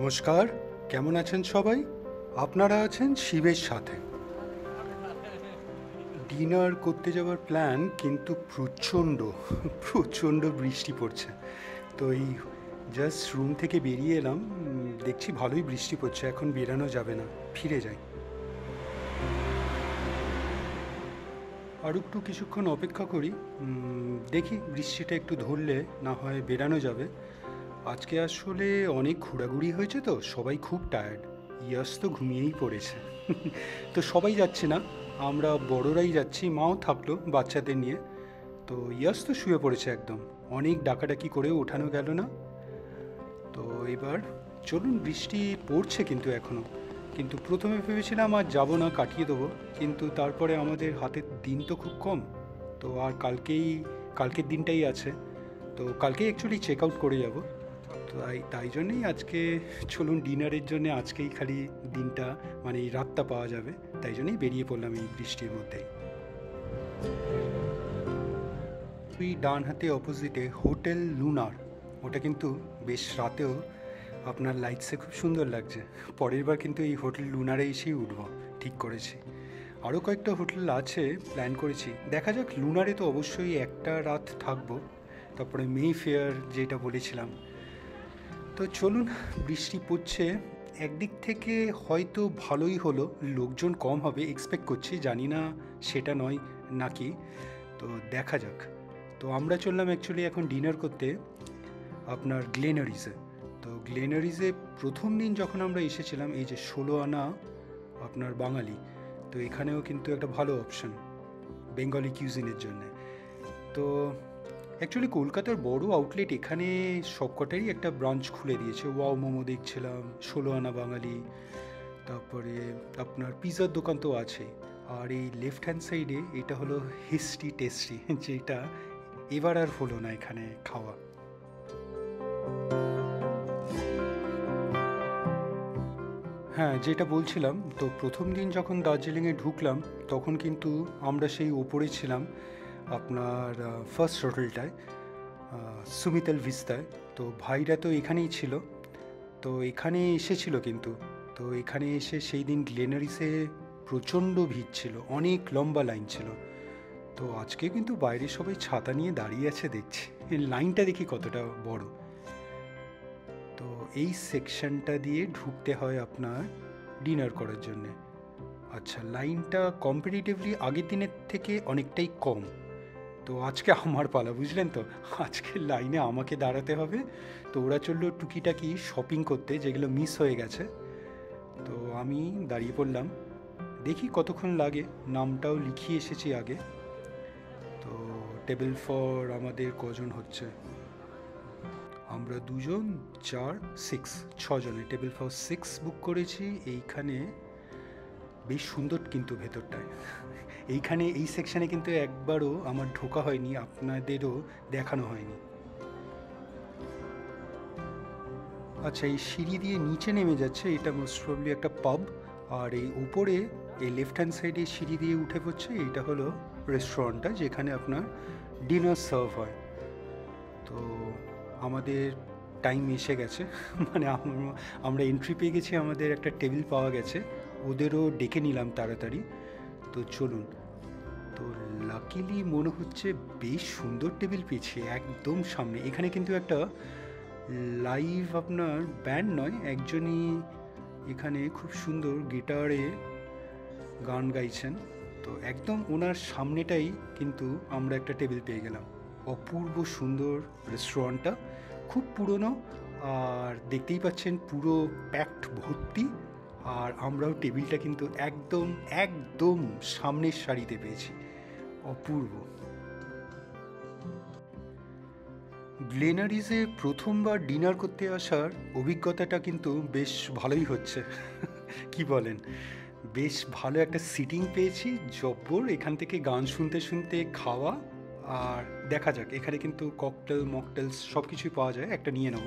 নমস্কার, কেমন আছেন সবাই? আপনারা আছেন শিবের সাথে। ডিনার করতে যাওয়ার প্ল্যান, কিন্তু প্রচণ্ড বৃষ্টি পড়ছে। তো এই জাস্ট রুম থেকে বেরিয়ে এলাম, দেখছি ভালোই বৃষ্টি পড়ছে, এখন বেরানো যাবে না, ফিরে যাই। আর একটু কিছুক্ষণ অপেক্ষা করি, দেখি বৃষ্টিটা একটু ধরলে না হয় বেরানো যাবে। আজকে আসলে অনেক ঘোরাঘুরি হয়েছে তো সবাই খুব টায়ার্ড। ইয়াস তো ঘুমিয়েই পড়েছে। তো সবাই যাচ্ছে না, আমরা বড়রাই যাচ্ছি, মাও থাকলো বাচ্চাদের নিয়ে। তো ইয়াস তো শুয়ে পড়েছে একদম, অনেক ডাকাডাকি করেও ওঠানো গেল না। তো এবার চলুন, বৃষ্টি পড়ছে কিন্তু এখনও। কিন্তু প্রথমে ভেবেছিলাম আর যাবো না, কাটিয়ে দেবো। কিন্তু তারপরে আমাদের হাতের দিন তো খুব কম, তো আর কালকের দিনটাই আছে। তো কালকেই অ্যাকচুয়ালি চেক আউট করে যাব। তো তাই জন্যেই আজকে চলুন ডিনারের জন্য আজকেই খালি দিনটা, মানে এই রাতটা পাওয়া যাবে, তাই জন্যই বেরিয়ে পড়লাম এই বৃষ্টির মধ্যেই। ওই ডান হাতে অপোজিটে হোটেল লুনার, ওটা কিন্তু বেশ রাতেও আপনার লাইটসে খুব সুন্দর লাগছে। পরের বার কিন্তু এই হোটেল লুনারে এসেই উঠবো, ঠিক করেছি। আরও কয়েকটা হোটেল আছে, প্ল্যান করেছি, দেখা যাক। লুনারে তো অবশ্যই একটা রাত থাকবো, তারপরে মে ফেয়ার যেটা বলেছিলাম। তো চলুন, বৃষ্টি পড়ছে, একদিক থেকে হয়তো ভালোই হলো, লোকজন কম হবে এক্সপেক্ট করছি, জানি না সেটা নয় নাকি। তো দেখা যাক। তো আমরা চললাম অ্যাকচুয়ালি এখন ডিনার করতে আপনার গ্লেনারিজে। তো গ্লেনারিজে প্রথম দিন যখন আমরা এসেছিলাম, এই যে 16 আনা আপনার বাঙালি, তো এখানেও কিন্তু একটা ভালো অপশন বেঙ্গলি কিউজিনের জন্যে। তো অ্যাকচুয়ালি কলকাতার বড় আউটলেট এখানে সবকটারই একটা ব্রাঞ্চ খুলে দিয়েছে। ওয়াও মোমো দেখছিলাম, 16 আনা বাঙালি, তারপরে আপনার পিৎজার দোকান তো আছে। আর এই লেফট হ্যান্ড সাইডে এটা হলো হিস্টি টেস্টি, যেটা এবার আর হলো না এখানে খাওয়া। হ্যাঁ, যেটা বলছিলাম, তো প্রথম দিন যখন দার্জিলিংয়ে ঢুকলাম তখন কিন্তু আমরা সেই ওপরে ছিলাম আপনার ফার্স্ট হোটেলটায়, সুমিতেল ভিস্তায়। তো ভাইরা তো এখানেই ছিল, তো এখানে এসেছিল কিন্তু। তো এখানে এসে সেই দিন গ্লেনারিসে প্রচণ্ড ভিড় ছিল, অনেক লম্বা লাইন ছিল। তো আজকে কিন্তু বাইরে সবাই ছাতা নিয়ে দাঁড়িয়ে আছে দেখছি, এই লাইনটা দেখি কতটা বড়। তো এই সেকশনটা দিয়ে ঢুকতে হয় আপনার ডিনার করার জন্যে। আচ্ছা, লাইনটা কম্পারেটিভলি আগের দিনের থেকে অনেকটাই কম। তো আজকে আমার পালা, বুঝলেন তো, আজকে লাইনে আমাকে দাঁড়াতে হবে। তো ওরা চললো টুকিটাকি শপিং করতে, যেগুলো মিস হয়ে গেছে। তো আমি দাঁড়িয়ে পড়লাম, দেখি কতক্ষণ লাগে, নামটাও লিখিয়ে এসেছি আগে। তো টেবিল ফর আমাদের কজন হচ্ছে, আমরা দুজন, চার, সিক্স, ছজনে টেবিল ফর সিক্স বুক করেছি। এইখানে বেশ সুন্দর কিন্তু ভেতরটায়, এইখানে এই সেকশানে কিন্তু একবারও আমার ঢোকা হয়নি, আপনাদেরও দেখানো হয়নি। আচ্ছা, এই সিঁড়ি দিয়ে নিচে নেমে যাচ্ছে, এটা মোস্ট প্রবলি একটা পাব। আর এই উপরে এই লেফট হ্যান্ড সাইডে সিঁড়ি দিয়ে উঠে পড়ছে, এইটা হলো রেস্টুরেন্টটা, যেখানে আপনার ডিনার সার্ভ হয়। তো আমাদের টাইম এসে গেছে, মানে আমরা এন্ট্রি পেয়ে গেছি, আমাদের একটা টেবিল পাওয়া গেছে, ওদেরও ডেকে নিলাম তাড়াতাড়ি। তো চলুন। তো লাকিলি মনে হচ্ছে বেশ সুন্দর টেবিল পেয়েছি একদম সামনে। এখানে কিন্তু একটা লাইভ আপনার ব্যান্ড নয়, একজনই এখানে খুব সুন্দর গিটারে গান গাইছেন। তো একদম ওনার সামনেটাই কিন্তু আমরা একটা টেবিল পেয়ে গেলাম। অপূর্ব সুন্দর রেস্টুরেন্টটা, খুব পুরনো, আর দেখতেই পাচ্ছেন পুরো প্যাকড ভর্তি। আর আমরাও টেবিলটা কিন্তু একদম একদম সামনের সারিতে পেয়েছি, অপূর্ব। গ্লেনারিজে প্রথমবার ডিনার করতে আসার অভিজ্ঞতাটা কিন্তু বেশ ভালোই হচ্ছে। কি বলেন? বেশ ভালো একটা সিটিং পেয়েছি, জব্বর। এখান থেকে গান শুনতে শুনতে খাওয়া। আর দেখা যাক, এখানে কিন্তু ককটেল মকটেলস সব কিছুই পাওয়া যায়, একটা নিয়ে নেব।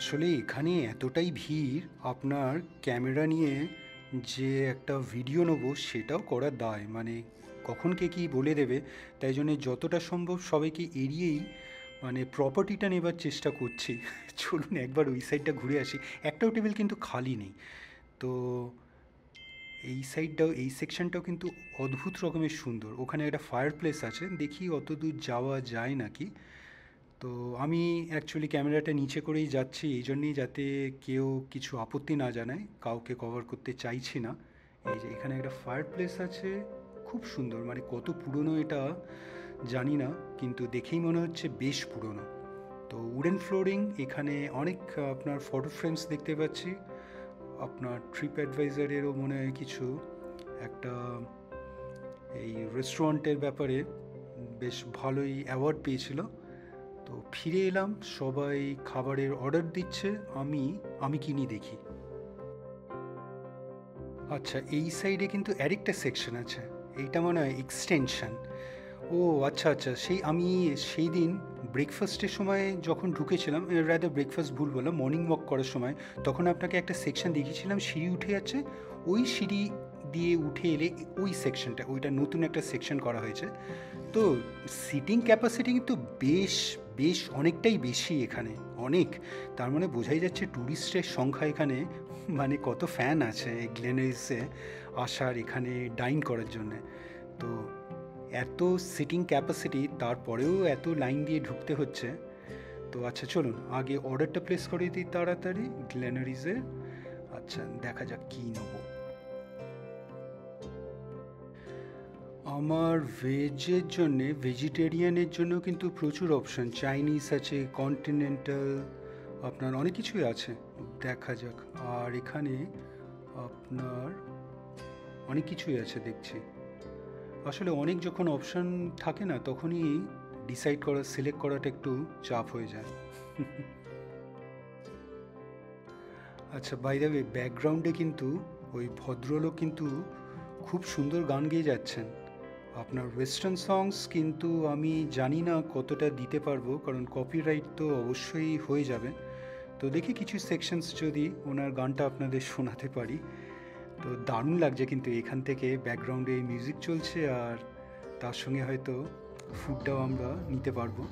আসলে এখানে এতটাই ভিড়, আপনার ক্যামেরা নিয়ে যে একটা ভিডিও নেবো সেটাও করা দায়, মানে কখন কে কী বলে দেবে, তাই জন্যে যতটা সম্ভব সবাইকে এড়িয়েই মানে প্রপার্টিটা নেবার চেষ্টা করছি। চলুন একবার ওই সাইডটা ঘুরে আসি। একটাও টেবিল কিন্তু খালি নেই। তো এই সাইডটাও, এই সেকশনটাও কিন্তু অদ্ভুত রকমের সুন্দর। ওখানে একটা ফায়ার প্লেস আছে, দেখি অত দূর যাওয়া যায় নাকি। তো আমি অ্যাকচুয়ালি ক্যামেরাটা নিচে করেই যাচ্ছি, এই জন্যেই যাতে কেউ কিছু আপত্তি না জানায়, কাউকে কভার করতে চাইছি না। এই যে এখানে একটা ফায়ার প্লেস আছে, খুব সুন্দর। মানে কত পুরনো এটা জানি না, কিন্তু দেখেই মনে হচ্ছে বেশ পুরনো। তো উডেন ফ্লোরিং, এখানে অনেক আপনার ফটো ফ্রেমস দেখতে পাচ্ছি। আপনার ট্রিপ অ্যাডভাইজারেরও মনে হয় কিছু একটা এই রেস্টুরেন্টের ব্যাপারে বেশ ভালোই অ্যাওয়ার্ড পেয়েছিল। তো ফিরে এলাম, সবাই খাবারের অর্ডার দিচ্ছে, আমি কিনি দেখি। আচ্ছা, এই সাইডে কিন্তু আরেকটা সেকশন আছে, এইটা মনে হয় এক্সটেনশন। ও আচ্ছা আচ্ছা, আমি সেই দিন ব্রেকফাস্টের সময় যখন ঢুকেছিলাম, রাদার ব্রেকফাস্ট ভুল বললাম, মর্নিং ওয়াক করার সময়, তখন আপনাকে একটা সেকশন দেখিয়েছিলাম, সিঁড়ি উঠে যাচ্ছে। ওই সিঁড়ি দিয়ে উঠে এলে ওই সেকশনটা, ওইটা নতুন একটা সেকশন করা হয়েছে। তো সিটিং ক্যাপাসিটি কিন্তু বেশ বেশ অনেকটাই বেশি এখানে, অনেক। তার মানে বোঝাই যাচ্ছে ট্যুরিস্টের সংখ্যা এখানে, মানে কত ফ্যান আছে গ্লেনারিসে আসার, এখানে ডাইন করার জন্যে। তো এত সিটিং ক্যাপাসিটি, তারপরেও এত লাইন দিয়ে ঢুকতে হচ্ছে। তো আচ্ছা চলুন আগে অর্ডারটা প্লেস করে দিই তাড়াতাড়ি গ্লেনারিজের। আচ্ছা দেখা যাক কী নেবো। আমার ভেজের জন্যে, ভেজিটেরিয়ানের জন্য কিন্তু প্রচুর অপশান, চাইনিজ আছে, কন্টিনেন্টাল, আপনার অনেক কিছুই আছে। দেখা যাক। আর এখানে আপনার অনেক কিছুই আছে দেখছি। আসলে অনেক যখন অপশান থাকে না, তখনই ডিসাইড করা, সিলেক্ট করাটা একটু চাপ হয়ে যায়। আচ্ছা, বাই দ্য ওয়ে, ব্যাকগ্রাউন্ডে কিন্তু ওই ভদ্রলোক কিন্তু খুব সুন্দর গান গেয়ে যাচ্ছেন। আপনার ওয়েস্টার্ন সংস, কিন্তু আমি জানি না কতটা দিতে পারবো, কারণ কপিরাইট তো অবশ্যই হয়ে যাবে। তো দেখি কিছু সেকশনস যদি ওনার গানটা আপনাদের শোনাতে পারি। তো দারুণ লাগছে কিন্তু এখান থেকে ব্যাকগ্রাউন্ডে এই মিউজিক চলছে, আর তার সঙ্গে হয়তো ফুডটাও আমরা নিতে পারবো।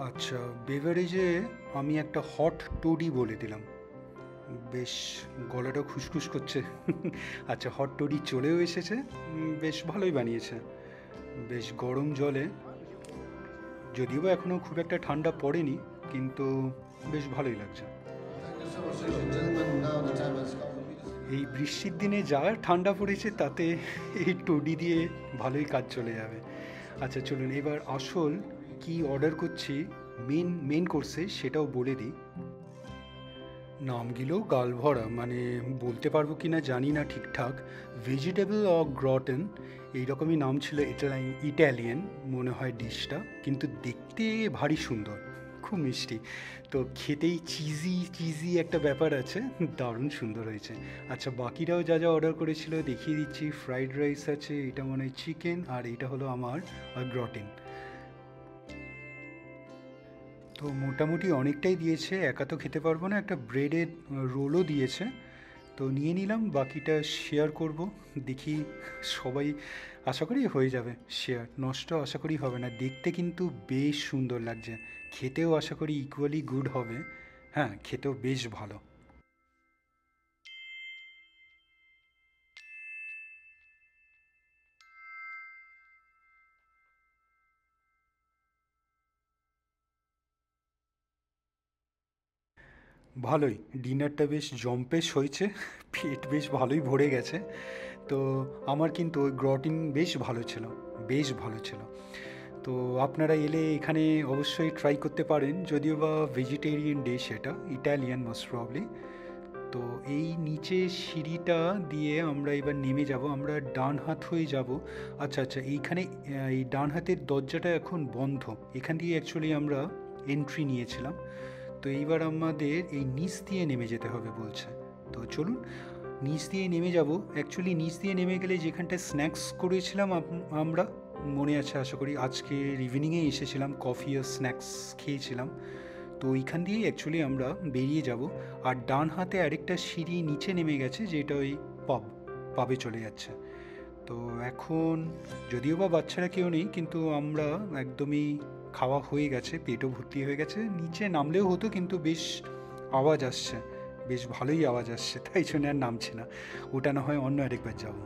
আচ্ছা, বেভারেজে আমি একটা হট টোডি বলে দিলাম, বেশ গলাটা খুসখুস করছে। আচ্ছা, হট টোডি চলেও এসেছে, বেশ ভালোই বানিয়েছে, বেশ গরম জলে, যদিও বা এখনও খুব একটা ঠান্ডা পড়েনি, কিন্তু বেশ ভালোই লাগছে। এই বৃষ্টির দিনে যা ঠান্ডা পড়েছে, তাতে এই টোডি দিয়ে ভালোই কাজ চলে যাবে। আচ্ছা চলুন এবার আসল কি অর্ডার করছি মেন কোর্সে সেটাও বলে দিই। নামগুলোও গাল ভরা, মানে বলতে পারবো কি না জানি না ঠিকঠাক। ভেজিটেবল অর গ্রটেন এইরকমই নাম ছিল। ইটালিয়ান মনে হয় ডিশটা, কিন্তু দেখতে ভারী সুন্দর, খুব মিষ্টি। তো খেতেই চিজি চিজি একটা ব্যাপার আছে, দারুণ সুন্দর হয়েছে। আচ্ছা, বাকিরাও যা যা অর্ডার করেছিল দেখিয়ে দিচ্ছি। ফ্রাইড রাইস আছে, এটা মনে হয় চিকেন, আর এটা হলো আমার গ্রটেন। তো মোটামুটি অনেকটাই দিয়েছে, একা তো খেতে পারবো না, একটা ব্রেডের রোলও দিয়েছে। তো নিয়ে নিলাম, বাকিটা শেয়ার করব। দেখি সবাই, আশা করি হয়ে যাবে শেয়ার, নষ্ট আশা করি হবে না। দেখতে কিন্তু বেশ সুন্দর লাগছে, খেতেও আশা করি ইকুয়ালি গুড হবে। হ্যাঁ, খেতেও বেশ ভালো। ভালোই, ডিনারটা বেশ জম্পেশ হয়েছে, পেট বেশ ভালোই ভরে গেছে। তো আমার কিন্তু ওই গ্রটিন বেশ ভালো ছিল, বেশ ভালো ছিল। তো আপনারা এলে এখানে অবশ্যই ট্রাই করতে পারেন, যদিও বা ভেজিটেরিয়ান ডিশ, এটা ইটালিয়ান মোস্ট প্রবলি। তো এই নিচে সিঁড়িটা দিয়ে আমরা এবার নেমে যাব, আমরা ডান হাত হয়ে যাব। আচ্ছা আচ্ছা, এইখানে এই ডান হাতের দরজাটা এখন বন্ধ, এখান দিয়ে অ্যাকচুয়ালি আমরা এন্ট্রি নিয়েছিলাম। তো এইবার আমাদের এই নিচ দিয়ে নেমে যেতে হবে বলছে। তো চলুন নিচ দিয়ে নেমে যাব। অ্যাকচুয়ালি নিচ দিয়ে নেমে গেলে যেখানটায় স্ন্যাক্স করেছিলাম আমরা, মনে আছে আশা করি, আজকে ইভিনিংয়ে এসেছিলাম, কফি আর স্ন্যাক্স খেয়েছিলাম। তো ওইখান দিয়েই অ্যাকচুয়ালি আমরা বেরিয়ে যাব। আর ডান হাতে আরেকটা সিঁড়ি নিচে নেমে গেছে, যেটা ওই পাবে চলে যাচ্ছে। তো এখন যদিও বা বাচ্চারা কেউ নেই, কিন্তু আমরা একদমই খাওয়া হয়ে গেছে, পেটও ভর্তি হয়ে গেছে। নিচে নামলেও হতো, কিন্তু বেশ আওয়াজ আসছে, বেশ ভালোই আওয়াজ আসছে, তাই জন্য আর নামছি না। ওটা না হয় অন্য আরেকবার যাবো।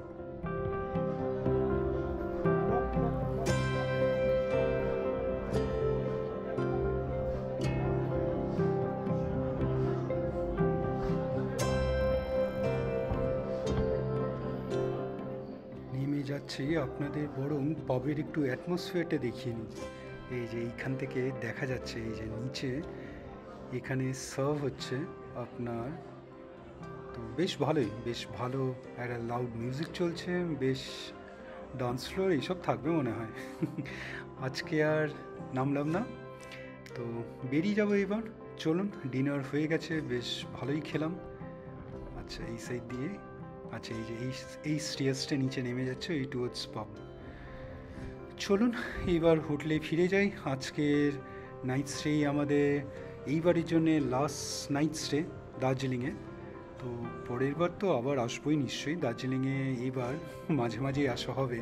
নেমে যাচ্ছি, আপনাদের বরং পবের একটু অ্যাটমসফিয়ারটা দেখিয়ে নিই। এই যে এইখান থেকে দেখা যাচ্ছে, এই যে নিচে এখানে সার্ভ হচ্ছে আপনার। তো বেশ ভালোই, বেশ ভালো, একটা লাউড মিউজিক চলছে, বেশ ডান্স ফ্লোর এইসব থাকবে মনে হয়। আজকে আর নামলাম না, তো বেরিয়ে যাবো এবার। চলুন, ডিনার হয়ে গেছে, বেশ ভালোই খেলাম। আচ্ছা, এই সাইড দিয়ে, আচ্ছা এই যে এই স্টেয়ার্সটা নিচে নেমে যাচ্ছে এই টুয়ার্ডস পাব। চলুন এইবার হোটেলে ফিরে যাই। আজকের নাইট স্টে আমাদের এইবারের জন্যে লাস্ট নাইট স্টে দার্জিলিংয়ে। তো পরের বার তো আবার আসবোই নিশ্চয়ই দার্জিলিংয়ে, এইবার মাঝে মাঝেই আসা হবে।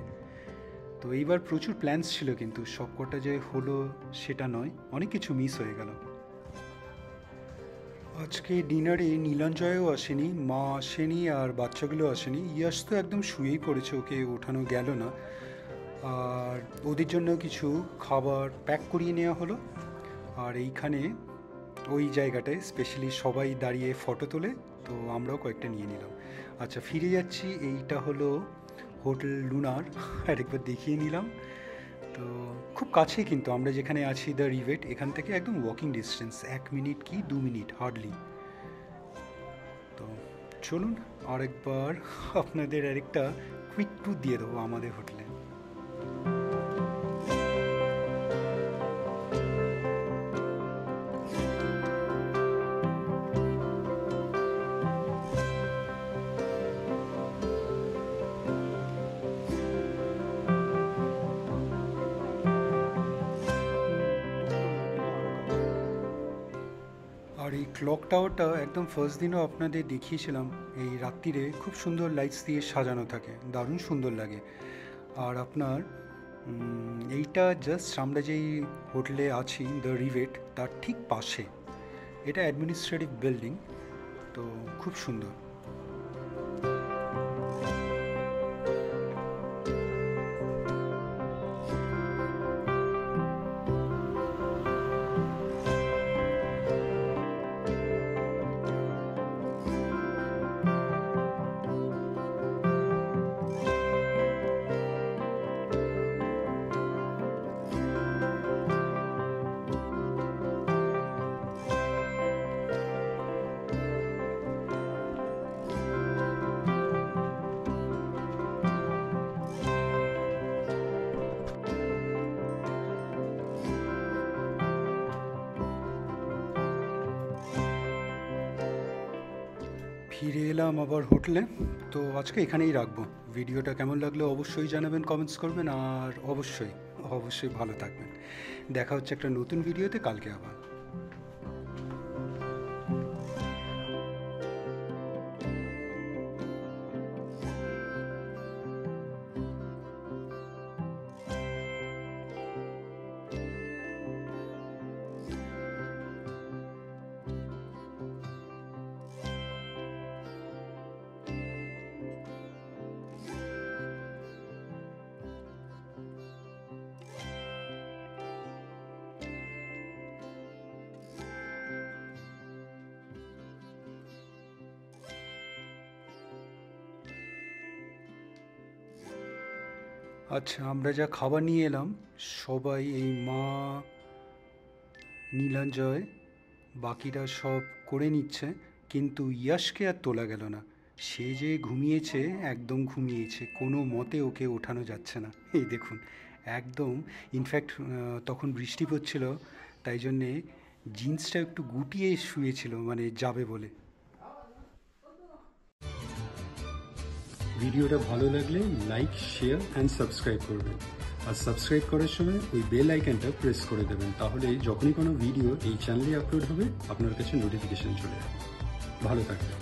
তো এইবার প্রচুর প্ল্যানস ছিল, কিন্তু সব কটা যে হলো সেটা নয়, অনেক কিছু মিস হয়ে গেল। আজকে ডিনারে নীলাঞ্জয়ও আসেনি, মা আসেনি, আর বাচ্চাগুলো আসেনি। ইয়াস তো একদম শুয়েই পড়েছে, ওকে ওঠানো গেল না। আর ওদের জন্য কিছু খাবার প্যাক করিয়ে নেওয়া হলো। আর এইখানে ওই জায়গাটায় স্পেশালি সবাই দাঁড়িয়ে ফটো তোলে, তো আমরাও কয়েকটা নিয়ে নিলাম। আচ্ছা, ফিরে যাচ্ছি, এইটা হলো হোটেল লুনার, আরেকবার দেখিয়ে নিলাম। তো খুব কাছেই কিন্তু আমরা যেখানে আছি, দ্য রিভেট, এখান থেকে একদম ওয়াকিং ডিস্টেন্স, 1 মিনিট কি 2 মিনিট হার্ডলি। তো চলুন আরেকবার আপনাদের আরেকটা কুইক ট্যুর দিয়ে দেবো আমাদের হোটেলে। আর এই ক্লক টাওয়ারটা একদম ফার্স্ট দিনও আপনাদের দেখিয়েছিলাম, এই রাত্রিরে খুব সুন্দর লাইটস দিয়ে সাজানো থাকে, দারুণ সুন্দর লাগে। আর আপনার এইটা জাস্ট আমরা যেই হোটেলে আছি দ্য রিভেট, তার ঠিক পাশে, এটা অ্যাডমিনিস্ট্রেটিভ বিল্ডিং, তো খুব সুন্দর। ফিরে এলাম আবার হোটেলে। তো আজকে এখানেই রাখবো। ভিডিওটা কেমন লাগলো অবশ্যই জানাবেন, কমেন্টস করবেন, আর অবশ্যই অবশ্যই ভালো থাকবেন। দেখা হচ্ছে একটা নতুন ভিডিওতে কালকে আবার। আচ্ছা, আমরা যা খাবার নিয়ে এলাম সবাই, এই মা, নীলাঞ্জয়, বাকিরা সব করে নিচ্ছে, কিন্তু ইয়াশকে আর তোলা গেল না। সে যে ঘুমিয়েছে, একদম ঘুমিয়েছে, কোনো মতে ওকে ওঠানো যাচ্ছে না। এই দেখুন, একদম। ইনফ্যাক্ট তখন বৃষ্টি পড়ছিল, তাই জন্যে জিন্সটা একটু গুটিয়ে শুয়েছিল, মানে যাবে বলে। ভিডিওটা ভালো লাগলে লাইক, শেয়ার অ্যান্ড সাবস্ক্রাইব করবেন। আর সাবস্ক্রাইব করার সময় ওই বেল আইকনটা প্রেস করে দেবেন, তাহলে যখনই কোনো ভিডিও এই চ্যানেলে আপলোড হবে আপনার কাছে নোটিফিকেশন চলে যাবে। ভালো থাকবেন।